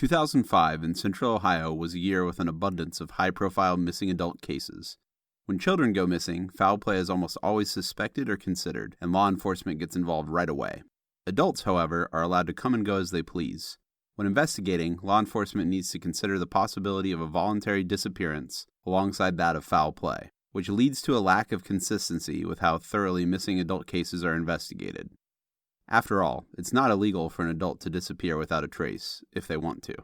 2005 in Central Ohio was a year with an abundance of high-profile missing adult cases. When children go missing, foul play is almost always suspected or considered, and law enforcement gets involved right away. Adults, however, are allowed to come and go as they please. When investigating, law enforcement needs to consider the possibility of a voluntary disappearance alongside that of foul play, which leads to a lack of consistency with how thoroughly missing adult cases are investigated. After all, it's not illegal for an adult to disappear without a trace, if they want to.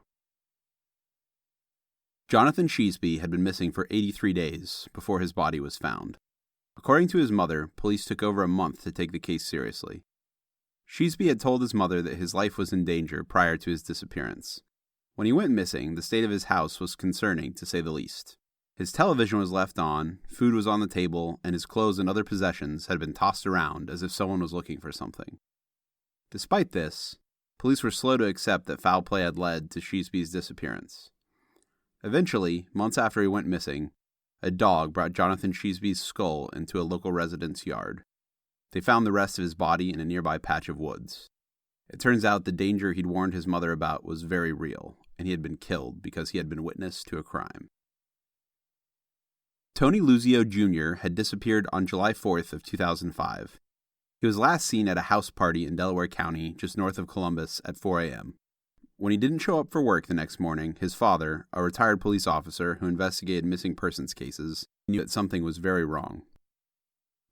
Jonathan Sheasby had been missing for 83 days before his body was found. According to his mother, police took over a month to take the case seriously. Sheasby had told his mother that his life was in danger prior to his disappearance. When he went missing, the state of his house was concerning, to say the least. His television was left on, food was on the table, and his clothes and other possessions had been tossed around as if someone was looking for something. Despite this, police were slow to accept that foul play had led to Sheasby's disappearance. Eventually, months after he went missing, a dog brought Jonathan Sheasby's skull into a local resident's yard. They found the rest of his body in a nearby patch of woods. It turns out the danger he'd warned his mother about was very real, and he had been killed because he had been witness to a crime. Tony Luzio Jr. had disappeared on July 4th of 2005. He was last seen at a house party in Delaware County, just north of Columbus, at 4 a.m. When he didn't show up for work the next morning, his father, a retired police officer who investigated missing persons cases, knew that something was very wrong.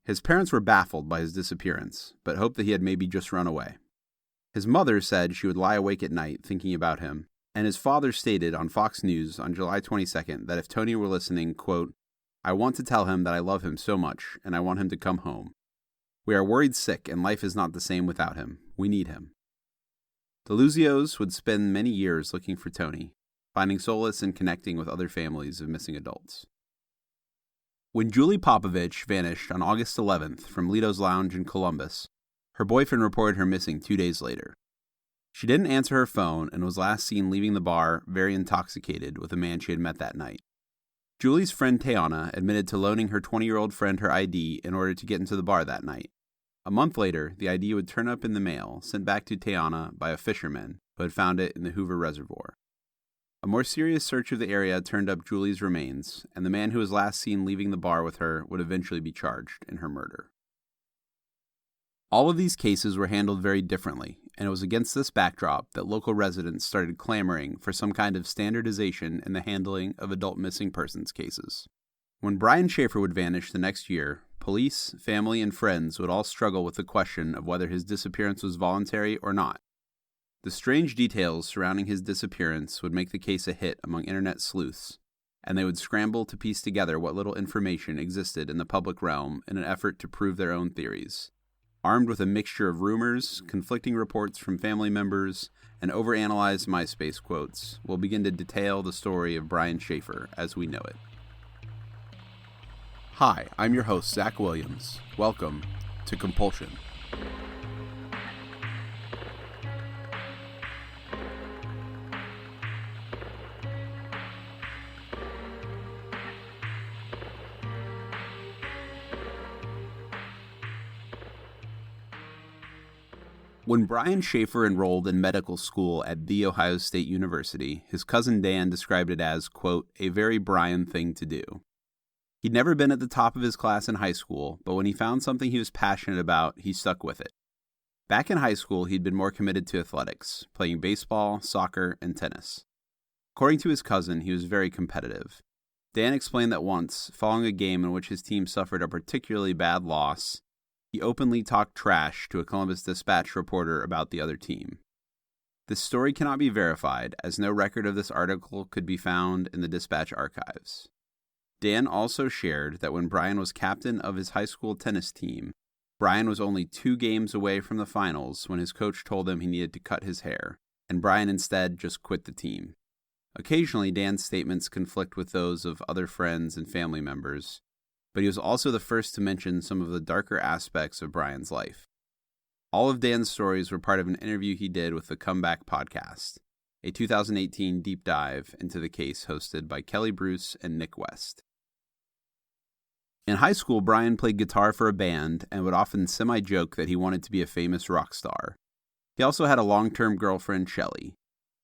His parents were baffled by his disappearance, but hoped that he had maybe just run away. His mother said she would lie awake at night thinking about him, and his father stated on Fox News on July 22nd that if Tony were listening, quote, "I want to tell him that I love him so much, and I want him to come home. We are worried sick, and life is not the same without him. We need him." The Luzios would spend many years looking for Tony, finding solace in connecting with other families of missing adults. When Julie Popovich vanished on August 11th from Lito's Lounge in Columbus, her boyfriend reported her missing 2 days later. She didn't answer her phone and was last seen leaving the bar very intoxicated with a man she had met that night. Julie's friend Tayana admitted to loaning her 20-year-old friend her ID in order to get into the bar that night. A month later, the ID would turn up in the mail, sent back to Tayana by a fisherman who had found it in the Hoover Reservoir. A more serious search of the area turned up Julie's remains, and the man who was last seen leaving the bar with her would eventually be charged in her murder. All of these cases were handled very differently, and it was against this backdrop that local residents started clamoring for some kind of standardization in the handling of adult missing persons cases. When Brian Shaffer would vanish the next year, police, family, and friends would all struggle with the question of whether his disappearance was voluntary or not. The strange details surrounding his disappearance would make the case a hit among internet sleuths, and they would scramble to piece together what little information existed in the public realm in an effort to prove their own theories. Armed with a mixture of rumors, conflicting reports from family members, and overanalyzed MySpace quotes, we'll begin to detail the story of Brian Shaffer as we know it. Hi, I'm your host, Zach Williams. Welcome to Compulsion. When Brian Shaffer enrolled in medical school at The Ohio State University, his cousin Dan described it as, quote, "a very Brian thing to do." He'd never been at the top of his class in high school, but when he found something he was passionate about, he stuck with it. Back in high school, he'd been more committed to athletics, playing baseball, soccer, and tennis. According to his cousin, he was very competitive. Dan explained that once, following a game in which his team suffered a particularly bad loss, he openly talked trash to a Columbus Dispatch reporter about the other team. This story cannot be verified, as no record of this article could be found in the Dispatch archives. Dan also shared that when Brian was captain of his high school tennis team, Brian was only 2 games away from the finals when his coach told him he needed to cut his hair, and Brian instead just quit the team. Occasionally, Dan's statements conflict with those of other friends and family members, but he was also the first to mention some of the darker aspects of Brian's life. All of Dan's stories were part of an interview he did with the Comeback Podcast, a 2018 deep dive into the case hosted by Kelly Bruce and Nick West. In high school, Brian played guitar for a band and would often semi-joke that he wanted to be a famous rock star. He also had a long-term girlfriend, Shelley.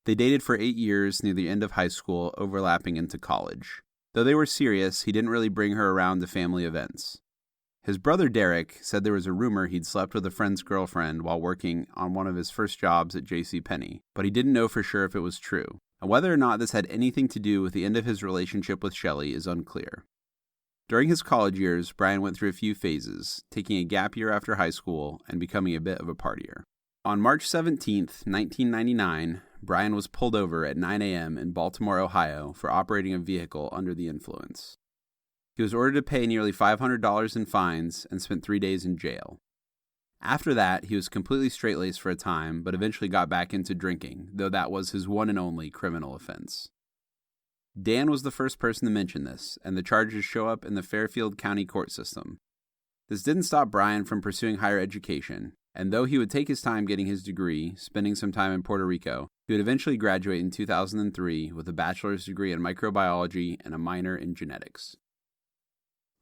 They dated for 8 years near the end of high school, overlapping into college. Though they were serious, he didn't really bring her around to family events. His brother Derek said there was a rumor he'd slept with a friend's girlfriend while working on one of his first jobs at JCPenney, but he didn't know for sure if it was true. And whether or not this had anything to do with the end of his relationship with Shelley is unclear. During his college years, Brian went through a few phases, taking a gap year after high school and becoming a bit of a partier. On March 17, 1999, Brian was pulled over at 9 a.m. in Baltimore, Ohio, for operating a vehicle under the influence. He was ordered to pay nearly $500 in fines and spent 3 days in jail. After that, he was completely straight-laced for a time, but eventually got back into drinking, though that was his one and only criminal offense. Dan was the first person to mention this, and the charges show up in the Fairfield County court system. This didn't stop Brian from pursuing higher education, and though he would take his time getting his degree, spending some time in Puerto Rico, he would eventually graduate in 2003 with a bachelor's degree in microbiology and a minor in genetics.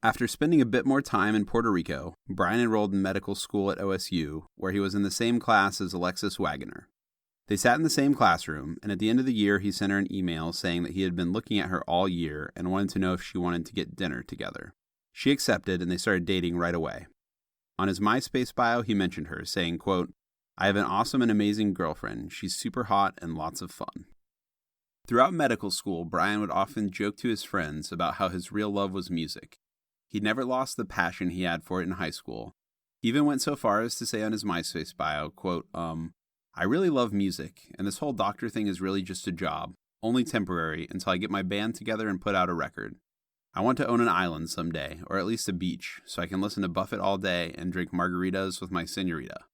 After spending a bit more time in Puerto Rico, Brian enrolled in medical school at OSU, where he was in the same class as Alexis Waggoner. They sat in the same classroom, and at the end of the year he sent her an email saying that he had been looking at her all year and wanted to know if she wanted to get dinner together. She accepted, and they started dating right away. On his MySpace bio, he mentioned her, saying, quote, "I have an awesome and amazing girlfriend. She's super hot and lots of fun." Throughout medical school, Brian would often joke to his friends about how his real love was music. He never lost the passion he had for it in high school. He even went so far as to say on his MySpace bio, quote, "I really love music, and this whole doctor thing is really just a job, only temporary, until I get my band together and put out a record. I want to own an island someday, or at least a beach, so I can listen to Buffett all day and drink margaritas with my senorita."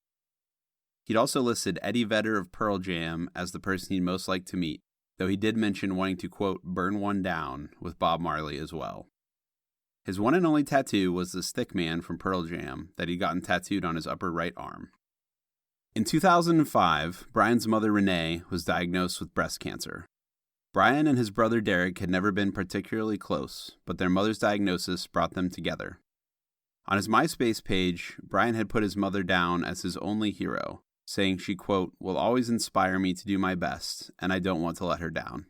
He'd also listed Eddie Vedder of Pearl Jam as the person he'd most like to meet, though he did mention wanting to, quote, "burn one down" with Bob Marley as well. His one and only tattoo was the Stick Man from Pearl Jam that he'd gotten tattooed on his upper right arm. In 2005, Brian's mother Renee was diagnosed with breast cancer. Brian and his brother Derek had never been particularly close, but their mother's diagnosis brought them together. On his MySpace page, Brian had put his mother down as his only hero, saying she, quote, "will always inspire me to do my best, and I don't want to let her down."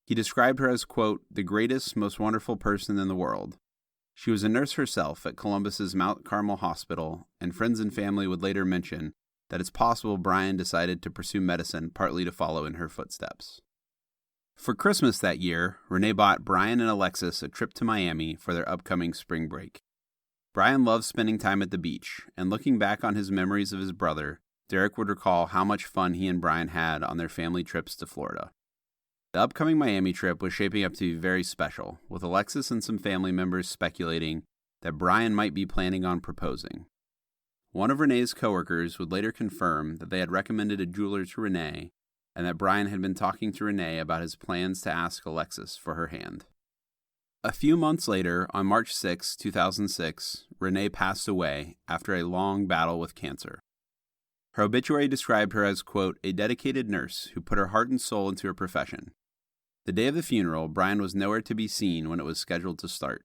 He described her as, quote, "the greatest, most wonderful person in the world." She was a nurse herself at Columbus's Mount Carmel Hospital, and friends and family would later mention that it's possible Brian decided to pursue medicine partly to follow in her footsteps. For Christmas that year, Renee bought Brian and Alexis a trip to Miami for their upcoming spring break. Brian loved spending time at the beach, and looking back on his memories of his brother, Derek would recall how much fun he and Brian had on their family trips to Florida. The upcoming Miami trip was shaping up to be very special, with Alexis and some family members speculating that Brian might be planning on proposing. One of Renee's coworkers would later confirm that they had recommended a jeweler to Renee, and that Brian had been talking to Renee about his plans to ask Alexis for her hand. A few months later, on March 6, 2006, Renee passed away after a long battle with cancer. Her obituary described her as, quote, "a dedicated nurse who put her heart and soul into her profession." The day of the funeral, Brian was nowhere to be seen when it was scheduled to start.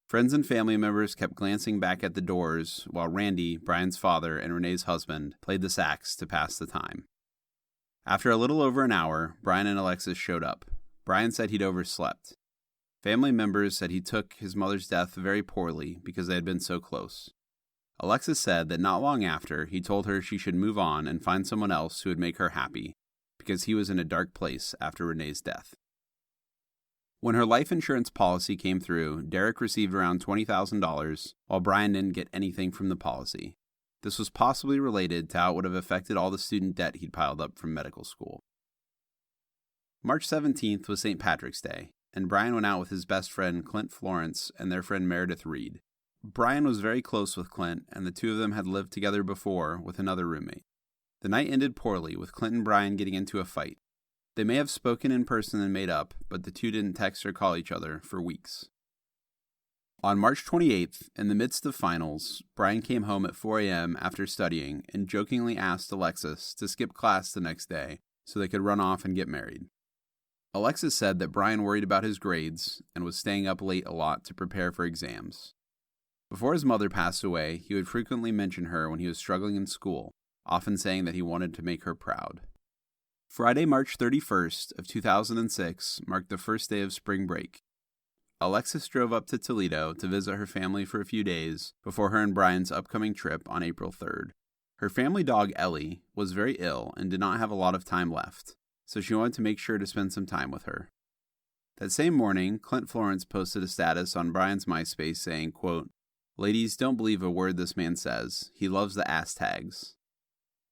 Friends and family members kept glancing back at the doors while Randy, Brian's father, and Renee's husband played the sax to pass the time. After a little over an hour, Brian and Alexis showed up. Brian said he'd overslept. Family members said he took his mother's death very poorly because they had been so close. Alexis said that not long after, he told her she should move on and find someone else who would make her happy because he was in a dark place after Renee's death. When her life insurance policy came through, Derek received around $20,000, while Brian didn't get anything from the policy. This was possibly related to how it would have affected all the student debt he'd piled up from medical school. March 17th was St. Patrick's Day, and Brian went out with his best friend Clint Florence and their friend Meredith Reed. Brian was very close with Clint, and the two of them had lived together before with another roommate. The night ended poorly, with Clint and Brian getting into a fight. They may have spoken in person and made up, but the two didn't text or call each other for weeks. On March 28th, in the midst of finals, Brian came home at 4 a.m. after studying and jokingly asked Alexis to skip class the next day so they could run off and get married. Alexis said that Brian worried about his grades and was staying up late a lot to prepare for exams. Before his mother passed away, he would frequently mention her when he was struggling in school, often saying that he wanted to make her proud. Friday, March 31st of 2006 marked the first day of spring break. Alexis drove up to Toledo to visit her family for a few days before her and Brian's upcoming trip on April 3rd. Her family dog, Ellie, was very ill and did not have a lot of time left, so she wanted to make sure to spend some time with her. That same morning, Clint Florence posted a status on Brian's MySpace saying, quote, "Ladies, don't believe a word this man says. He loves the ass tags."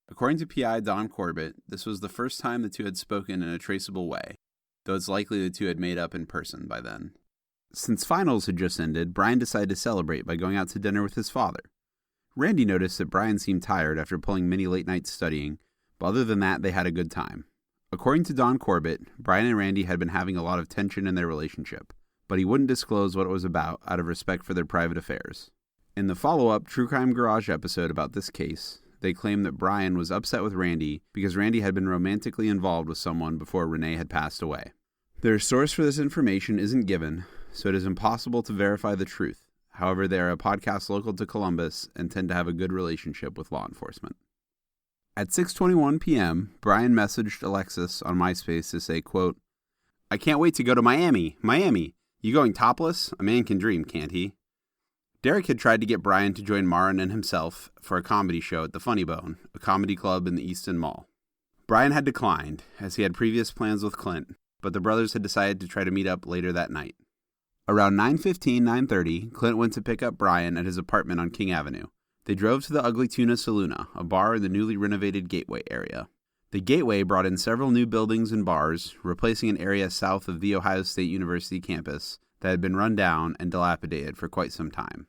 According to PI Don Corbett, this was the first time the two had spoken in a traceable way, though it's likely the two had made up in person by then. Since finals had just ended, Brian decided to celebrate by going out to dinner with his father. Randy noticed that Brian seemed tired after pulling many late nights studying, but other than that, they had a good time. According to Don Corbett, Brian and Randy had been having a lot of tension in their relationship, but he wouldn't disclose what it was about out of respect for their private affairs. In the follow-up True Crime Garage episode about this case, they claimed that Brian was upset with Randy because Randy had been romantically involved with someone before Renee had passed away. Their source for this information isn't given, so it is impossible to verify the truth. However, they are a podcast local to Columbus and tend to have a good relationship with law enforcement. At 6:21 p.m., Brian messaged Alexis on MySpace to say, quote, "I can't wait to go to Miami. Miami, you going topless? A man can dream, can't he?" Derek had tried to get Brian to join Marrison and himself for a comedy show at the Funny Bone, a comedy club in the Easton Mall. Brian had declined, as he had previous plans with Clint, but the brothers had decided to try to meet up later that night. Around 9:30, Clint went to pick up Brian at his apartment on King Avenue. They drove to the Ugly Tuna Saloon, a bar in the newly renovated Gateway area. The Gateway brought in several new buildings and bars, replacing an area south of the Ohio State University campus that had been run down and dilapidated for quite some time.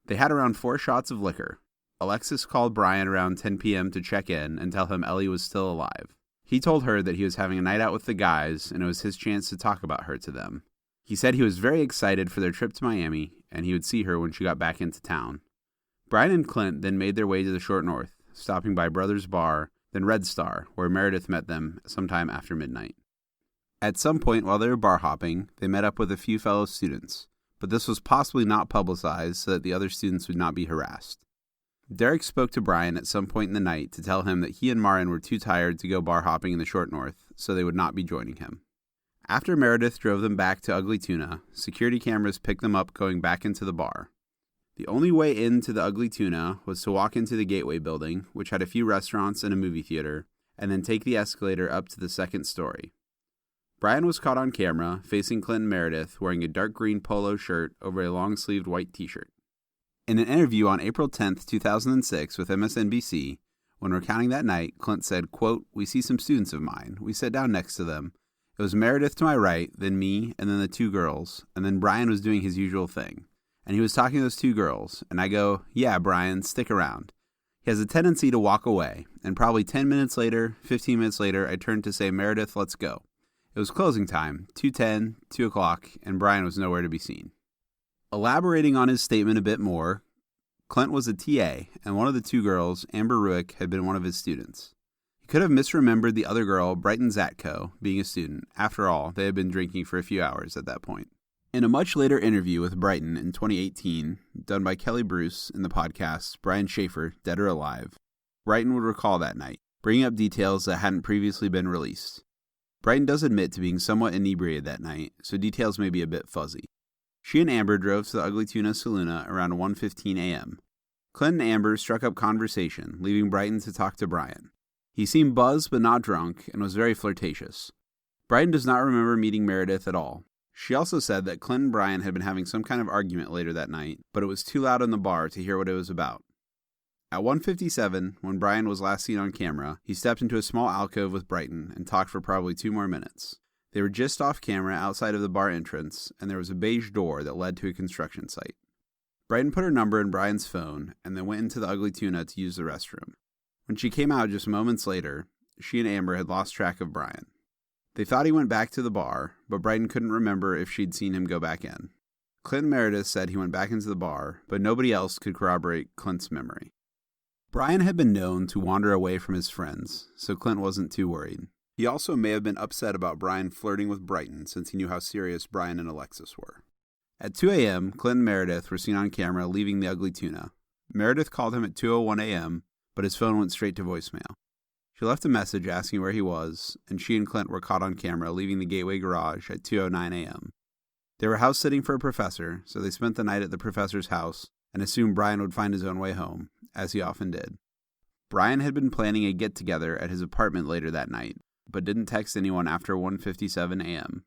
They had around 4 shots of liquor. Alexis called Brian around 10 p.m. to check in and tell him Ellie was still alive. He told her that he was having a night out with the guys and it was his chance to talk about her to them. He said he was very excited for their trip to Miami and he would see her when she got back into town. Brian and Clint then made their way to the Short North, stopping by Brothers Bar, then Red Star, where Meredith met them sometime after midnight. At some point while they were bar hopping, they met up with a few fellow students, but this was possibly not publicized so that the other students would not be harassed. Derek spoke to Brian at some point in the night to tell him that he and Marrison were too tired to go bar hopping in the Short North, so they would not be joining him. After Meredith drove them back to Ugly Tuna, security cameras picked them up going back into the bar. The only way into the Ugly Tuna was to walk into the Gateway building, which had a few restaurants and a movie theater, and then take the escalator up to the second story. Brian was caught on camera, facing Clint and Meredith, wearing a dark green polo shirt over a long-sleeved white t-shirt. In an interview on April 10, 2006 with MSNBC, when recounting that night, Clint said, quote, "We see some students of mine. We sat down next to them. It was Meredith to my right, then me, and then the 2 girls, and then Brian was doing his usual thing. And he was talking to those 2 girls, and I go, 'Yeah, Brian, stick around.' He has a tendency to walk away, and probably 10 minutes later, 15 minutes later, I turned to say, 'Meredith, let's go.' It was closing time, 2:10, 2 o'clock, and Brian was nowhere to be seen." Elaborating on his statement a bit more, Clint was a TA, and one of the 2 girls, Amber Ruick, had been one of his students. He could have misremembered the other girl, Brighton Zatko, being a student. After all, they had been drinking for a few hours at that point. In a much later interview with Brighton in 2018, done by Kelly Bruce in the podcast Brian Shaffer, Dead or Alive, Brighton would recall that night, bringing up details that hadn't previously been released. Brighton does admit to being somewhat inebriated that night, so details may be a bit fuzzy. She and Amber drove to the Ugly Tuna Saloon around 1:15 a.m. Clint and Amber struck up conversation, leaving Brighton to talk to Brian. He seemed buzzed but not drunk, and was very flirtatious. Brighton does not remember meeting Meredith at all. She also said that Clint and Brian had been having some kind of argument later that night, but it was too loud in the bar to hear what it was about. At 1:57, when Brian was last seen on camera, he stepped into a small alcove with Brighton and talked for probably 2 more minutes. They were just off camera outside of the bar entrance, and there was a beige door that led to a construction site. Brighton put her number in Brian's phone and then went into the Ugly Tuna to use the restroom. When she came out just moments later, she and Amber had lost track of Brian. They thought he went back to the bar, but Brighton couldn't remember if she'd seen him go back in. Clint and Meredith said he went back into the bar, but nobody else could corroborate Clint's memory. Brian had been known to wander away from his friends, so Clint wasn't too worried. He also may have been upset about Brian flirting with Brighton since he knew how serious Brian and Alexis were. At 2 a.m., Clint and Meredith were seen on camera leaving the Ugly Tuna. Meredith called him at 2:01 a.m., but his phone went straight to voicemail. She left a message asking where he was, and she and Clint were caught on camera leaving the Gateway garage at 2:09 a.m. They were house sitting for a professor, so they spent the night at the professor's house and assumed Brian would find his own way home, as he often did. Brian had been planning a get-together at his apartment later that night, but didn't text anyone after 1:57 a.m.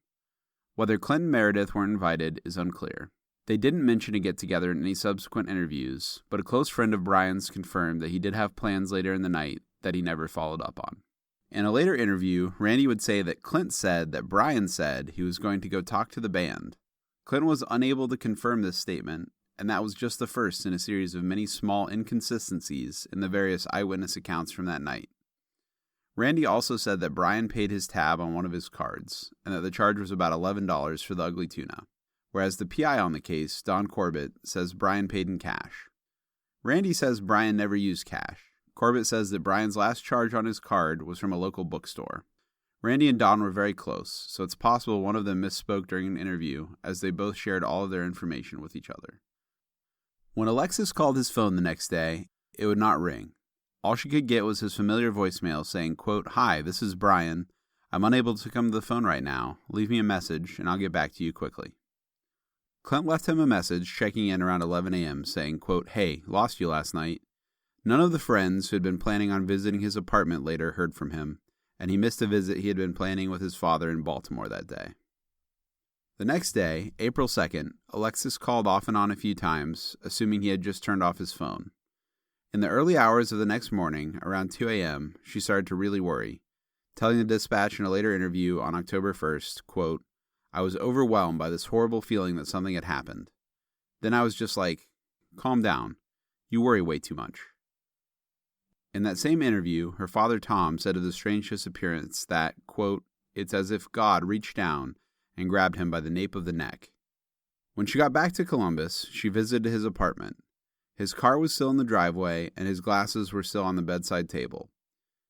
Whether Clint and Meredith weren't invited is unclear. They didn't mention a get-together in any subsequent interviews, but a close friend of Brian's confirmed that he did have plans later in the night that he never followed up on. In a later interview, Randy would say that Clint said that Brian said he was going to go talk to the band. Clint was unable to confirm this statement, and that was just the first in a series of many small inconsistencies in the various eyewitness accounts from that night. Randy also said that Brian paid his tab on one of his cards, and that the charge was about $11 for the ugly tuna, whereas the PI on the case, Don Corbett, says Brian paid in cash. Randy says Brian never used cash. Corbett says that Brian's last charge on his card was from a local bookstore. Randy and Don were very close, so it's possible one of them misspoke during an interview, as they both shared all of their information with each other. When Alexis called his phone the next day, it would not ring. All she could get was his familiar voicemail saying, quote, "Hi, this is Brian. I'm unable to come to the phone right now. Leave me a message, and I'll get back to you quickly." Clint left him a message checking in around 11 a.m. saying, quote, "Hey, lost you last night." None of the friends who had been planning on visiting his apartment later heard from him, and he missed a visit he had been planning with his father in Baltimore that day. The next day, April 2nd, Alexis called off and on a few times, assuming he had just turned off his phone. In the early hours of the next morning, around 2 a.m., she started to really worry, telling the Dispatch in a later interview on October 1st, quote, "I was overwhelmed by this horrible feeling that something had happened. Then I was just like, calm down. You worry way too much." In that same interview, her father Tom said of the strange disappearance that, quote, "It's as if God reached down and grabbed him by the nape of the neck." When she got back to Columbus, she visited his apartment. His car was still in the driveway, and his glasses were still on the bedside table.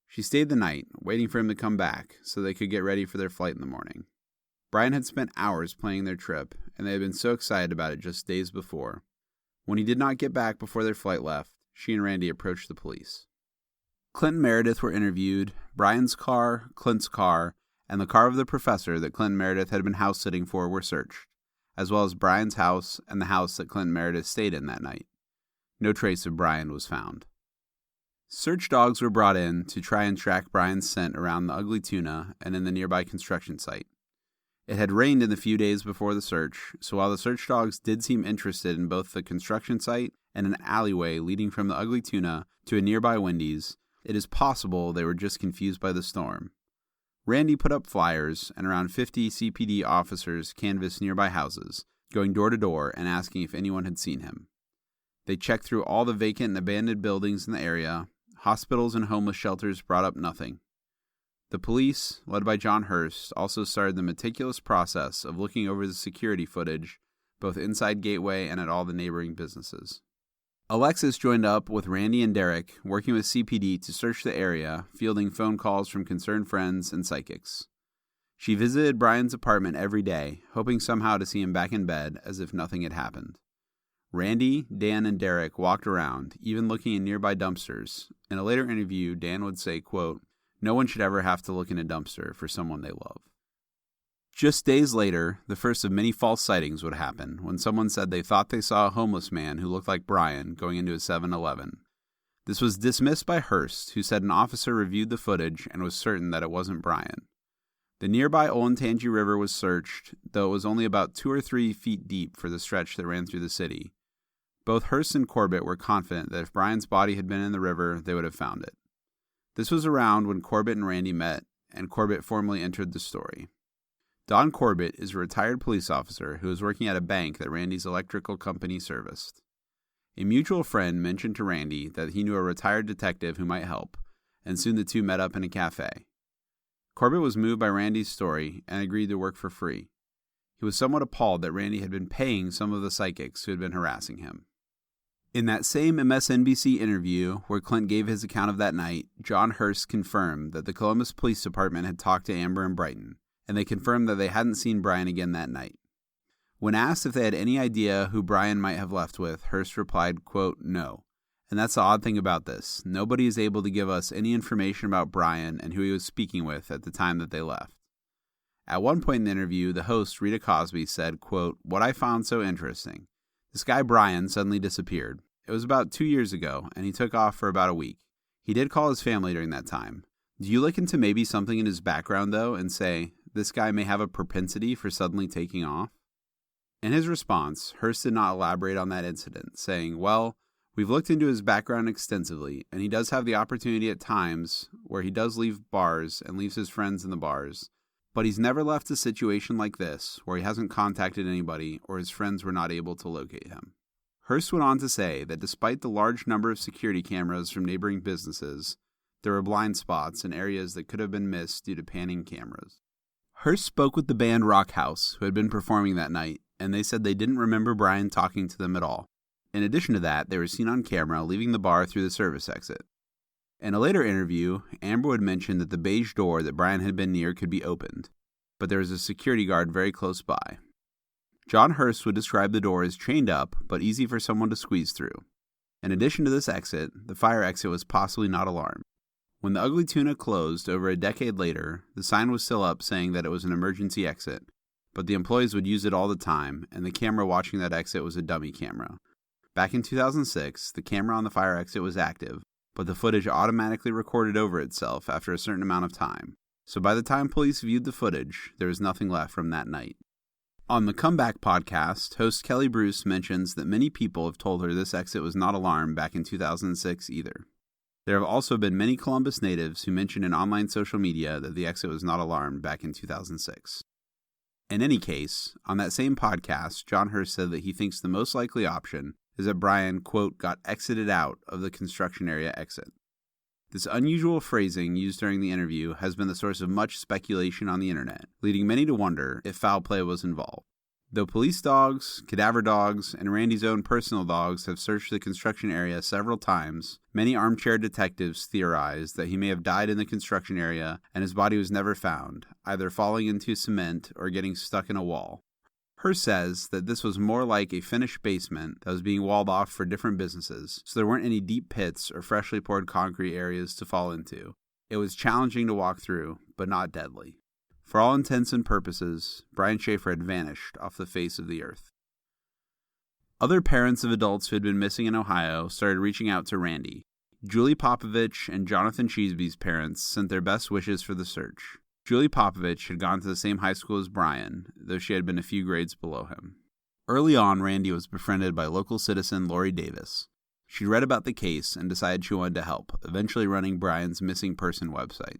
She stayed the night, waiting for him to come back so they could get ready for their flight in the morning. Brian had spent hours planning their trip, and they had been so excited about it just days before. When he did not get back before their flight left, she and Randy approached the police. Clint and Meredith were interviewed. Brian's car, Clint's car, and the car of the professor that Clint and Meredith had been house-sitting for were searched, as well as Brian's house and the house that Clint and Meredith stayed in that night. No trace of Brian was found. Search dogs were brought in to try and track Brian's scent around the ugly tuna and in the nearby construction site. It had rained in the few days before the search, so while the search dogs did seem interested in both the construction site and an alleyway leading from the ugly tuna to a nearby Wendy's, it is possible they were just confused by the storm. Randy put up flyers, and around 50 CPD officers canvassed nearby houses, going door to door and asking if anyone had seen him. They checked through all the vacant and abandoned buildings in the area. Hospitals and homeless shelters brought up nothing. The police, led by John Hurst, also started the meticulous process of looking over the security footage, both inside Gateway and at all the neighboring businesses. Alexis joined up with Randy and Derek, working with CPD to search the area, fielding phone calls from concerned friends and psychics. She visited Brian's apartment every day, hoping somehow to see him back in bed as if nothing had happened. Randy, Dan, and Derek walked around, even looking in nearby dumpsters. In a later interview, Dan would say, quote, "No one should ever have to look in a dumpster for someone they love." Just days later, the first of many false sightings would happen when someone said they thought they saw a homeless man who looked like Brian going into a 7-Eleven. This was dismissed by Hurst, who said an officer reviewed the footage and was certain that it wasn't Brian. The nearby Olentangy River was searched, though it was only about 2 or 3 feet deep for the stretch that ran through the city. Both Hurst and Corbett were confident that if Brian's body had been in the river, they would have found it. This was around when Corbett and Randy met, and Corbett formally entered the story. Don Corbett is a retired police officer who was working at a bank that Randy's electrical company serviced. A mutual friend mentioned to Randy that he knew a retired detective who might help, and soon the two met up in a cafe. Corbett was moved by Randy's story and agreed to work for free. He was somewhat appalled that Randy had been paying some of the psychics who had been harassing him. In that same MSNBC interview where Clint gave his account of that night, John Hurst confirmed that the Columbus Police Department had talked to Amber and Brighton, and they confirmed that they hadn't seen Brian again that night. When asked if they had any idea who Brian might have left with, Hurst replied, quote, "No," And that's the odd thing about this. Nobody is able to give us any information about Brian and who he was speaking with at the time that they left. At one point in the interview, the host, Rita Cosby, said, quote, "What I found so interesting. This guy Brian suddenly disappeared. It was about 2 years ago, and he took off for about a week. He did call his family during that time. Do you look into maybe something in his background, though, and say, this guy may have a propensity for suddenly taking off?" In his response, Hearst did not elaborate on that incident, saying, "Well, we've looked into his background extensively, and he does have the opportunity at times where he does leave bars and leaves his friends in the bars, but he's never left a situation like this where he hasn't contacted anybody or his friends were not able to locate him." Hearst went on to say that despite the large number of security cameras from neighboring businesses, there were blind spots in areas that could have been missed due to panning cameras. Hearst spoke with the band Rock House, who had been performing that night, and they said they didn't remember Brian talking to them at all. In addition to that, they were seen on camera leaving the bar through the service exit. In a later interview, Amber would mention that the beige door that Brian had been near could be opened, but there was a security guard very close by. John Hearst would describe the door as chained up, but easy for someone to squeeze through. In addition to this exit, the fire exit was possibly not alarmed. When the Ugly Tuna closed over a decade later, the sign was still up saying that it was an emergency exit, but the employees would use it all the time, and the camera watching that exit was a dummy camera. Back in 2006, the camera on the fire exit was active, but the footage automatically recorded over itself after a certain amount of time. So by the time police viewed the footage, there was nothing left from that night. On the Comeback podcast, host Kelly Bruce mentions that many people have told her this exit was not alarmed back in 2006 either. There have also been many Columbus natives who mentioned in online social media that the exit was not alarmed back in 2006. In any case, on that same podcast, John Hearst said that he thinks the most likely option is that Brian, quote, got exited out of the construction area exit. This unusual phrasing used during the interview has been the source of much speculation on the internet, leading many to wonder if foul play was involved. Though police dogs, cadaver dogs, and Randy's own personal dogs have searched the construction area several times, many armchair detectives theorize that he may have died in the construction area and his body was never found, either falling into cement or getting stuck in a wall. Hearst says that this was more like a finished basement that was being walled off for different businesses, so there weren't any deep pits or freshly poured concrete areas to fall into. It was challenging to walk through, but not deadly. For all intents and purposes, Brian Shaffer had vanished off the face of the earth. Other parents of adults who had been missing in Ohio started reaching out to Randy. Julie Popovich and Jonathan Cheeseby's parents sent their best wishes for the search. Julie Popovich had gone to the same high school as Brian, though she had been a few grades below him. Early on, Randy was befriended by local citizen Lori Davis. She read about the case and decided she wanted to help, eventually running Brian's missing person website.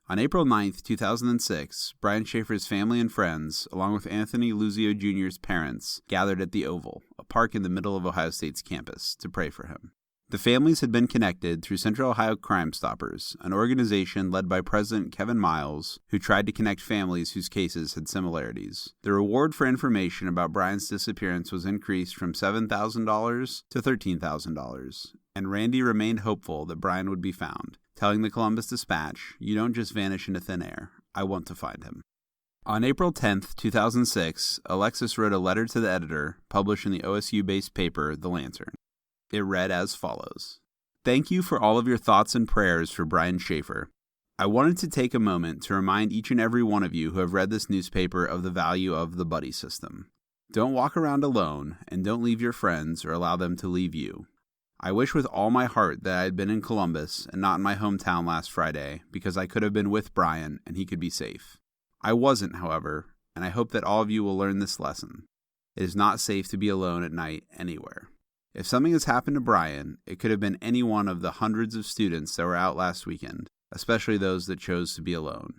On April 9, 2006, Brian Shaffer's family and friends, along with Anthony Luzio Jr.'s parents, gathered at the Oval, a park in the middle of Ohio State's campus, to pray for him. The families had been connected through Central Ohio Crime Stoppers, an organization led by President Kevin Miles, who tried to connect families whose cases had similarities. The reward for information about Brian's disappearance was increased from $7,000 to $13,000, and Randy remained hopeful that Brian would be found, telling the Columbus Dispatch, "You don't just vanish into thin air. I want to find him." On April 10, 2006, Alexis wrote a letter to the editor, published in the OSU-based paper, The Lantern. It read as follows: "Thank you for all of your thoughts and prayers for Brian Shaffer. I wanted to take a moment to remind each and every one of you who have read this newspaper of the value of the buddy system. Don't walk around alone, and don't leave your friends or allow them to leave you. I wish with all my heart that I had been in Columbus and not in my hometown last Friday, because I could have been with Brian and he could be safe. I wasn't, however, and I hope that all of you will learn this lesson. It is not safe to be alone at night anywhere. If something has happened to Brian, it could have been any one of the hundreds of students that were out last weekend, especially those that chose to be alone.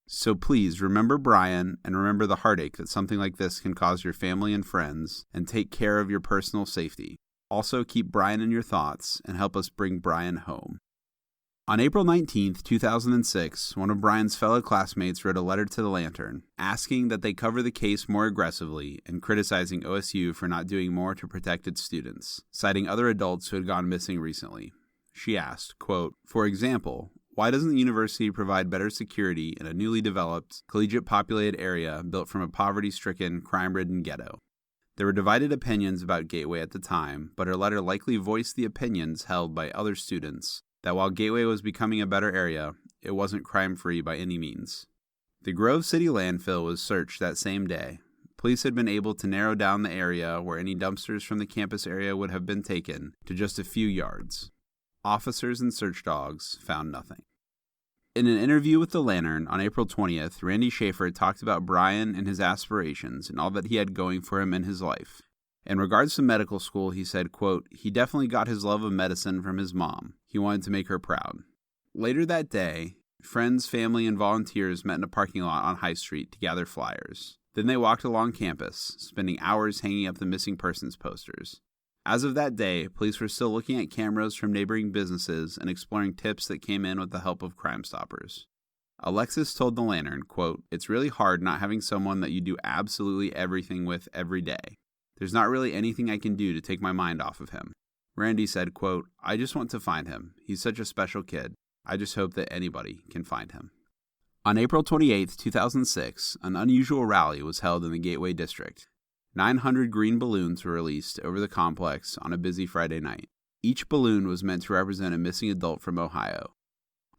So please remember Brian and remember the heartache that something like this can cause your family and friends, and take care of your personal safety. Also keep Brian in your thoughts and help us bring Brian home." On April 19, 2006, one of Brian's fellow classmates wrote a letter to the Lantern, asking that they cover the case more aggressively and criticizing OSU for not doing more to protect its students, citing other adults who had gone missing recently. She asked, quote, "For example, why doesn't the university provide better security in a newly developed, collegiate-populated area built from a poverty-stricken, crime-ridden ghetto? There were divided opinions about Gateway at the time, but her letter likely voiced the opinions held by other students that while Gateway was becoming a better area, it wasn't crime-free by any means. The Grove City landfill was searched that same day. Police had been able to narrow down the area where any dumpsters from the campus area would have been taken to just a few yards. Officers and search dogs found nothing. In an interview with The Lantern on April 20th, Randy Shaffer talked about Brian and his aspirations and all that he had going for him in his life. In regards to medical school, he said, quote, "He definitely got his love of medicine from his mom. He wanted to make her proud." Later that day, friends, family, and volunteers met in a parking lot on High Street to gather flyers. Then they walked along campus, spending hours hanging up the missing persons posters. As of that day, police were still looking at cameras from neighboring businesses and exploring tips that came in with the help of Crime Stoppers. Alexis told The Lantern, quote, "It's really hard not having someone that you do absolutely everything with every day. There's not really anything I can do to take my mind off of him." Randy said, quote, "I just want to find him. He's such a special kid. I just hope that anybody can find him." On April 28, 2006, an unusual rally was held in the Gateway District. 900 green balloons were released over the complex on a busy Friday night. Each balloon was meant to represent a missing adult from Ohio.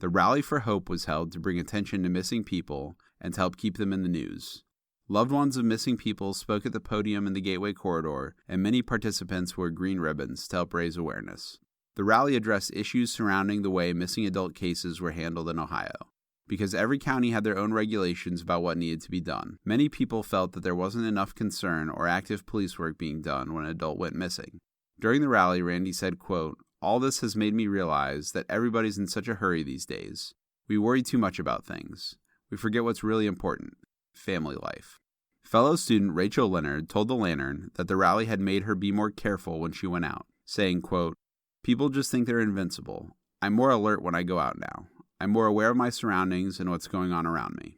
The Rally for Hope was held to bring attention to missing people and to help keep them in the news. Loved ones of missing people spoke at the podium in the Gateway corridor, and many participants wore green ribbons to help raise awareness. The rally addressed issues surrounding the way missing adult cases were handled in Ohio. Because every county had their own regulations about what needed to be done, many people felt that there wasn't enough concern or active police work being done when an adult went missing. During the rally, Randy said, quote, "All this has made me realize that everybody's in such a hurry these days. We worry too much about things. We forget what's really important, family life." Fellow student Rachel Leonard told The Lantern that the rally had made her be more careful when she went out, saying, quote, "People just think they're invincible. I'm more alert when I go out now. I'm more aware of my surroundings and what's going on around me."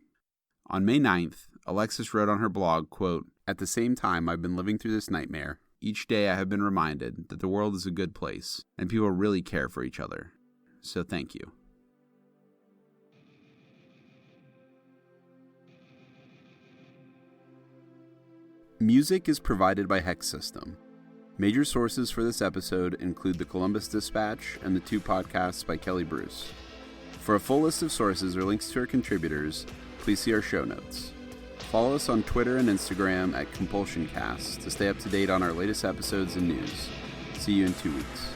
On May 9th, Alexis wrote on her blog, quote, "At the same time I've been living through this nightmare, each day I have been reminded that the world is a good place and people really care for each other. So thank you." Music is provided by Hexsystem. Major sources for this episode include the Columbus Dispatch and the 2 podcasts by Kelly Bruce. For a full list of sources or links to our contributors, please see our show notes. Follow us on Twitter and Instagram at CompulsionCast to stay up to date on our latest episodes and news. See you in 2 weeks.